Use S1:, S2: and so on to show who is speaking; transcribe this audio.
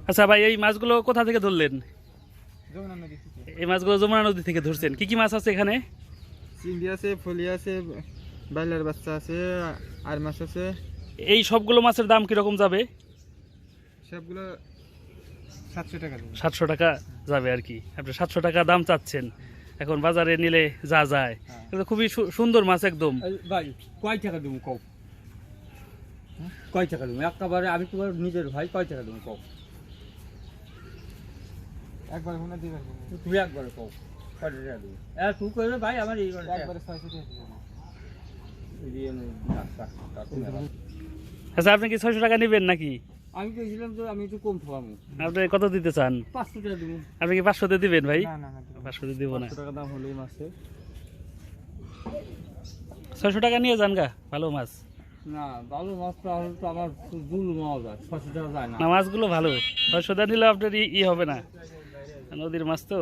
S1: আচ্ছা ভাই, এই মাছগুলো কোথা থেকে ধরলেন?
S2: যমুনা নদী থেকে।
S1: এই মাছগুলো যমুনা নদী থেকে ধরছেন। কি কি মাছ আছে এখানে?
S2: চিংড়ি আছে, ফলি আছে, বাইলার বাচ্চা আছে, আর মাছ আছে।
S1: এই সবগুলো মাছের দাম কিরকম যাবে?
S2: সবগুলো 700 টাকা দেবো।
S1: 700 টাকা যাবে আর কি। আপনি 700 টাকা দাম চাচ্ছেন, এখন বাজারে নিলে যা যায়। কিন্তু খুবই সুন্দর মাছ একদম।
S3: ভাই কয় টাকা দেবো কও? কয় টাকা দেবো একেবারে? আমি তোমার নিজের ভাই, কয় টাকা দেবো কও?
S2: একবার হুনা দিবেন।
S3: তুমি একবারে কও কয় টাকা দেবো? তুই করবে ভাই আমার এই
S2: একবারে 600 টাকা দিবেন।
S1: আচ্ছা, আপনি কি 600 টাকা নেবেন নাকি?
S3: আমি বলছিলাম যে আমি একটু কম খাওয়াবো।
S1: আপনি কত দিতে চান?
S3: 500 টাকা দেবো।
S1: আপনি কি 500 দিবেন ভাই?
S2: না না না,
S1: 500 দিব না।
S3: 500 টাকা দাম হলেই মাছে।
S1: 600 টাকা নিয়ে যান গা, ভালো মাছ।
S3: না ভালো মাছ তো আমার দুল মাছ যায়, 600 টাকা যায় না।
S1: না, মাছগুলো ভালো। 600 টাকা নিলে আপনার ই হবে না, নদীর মাছ তো।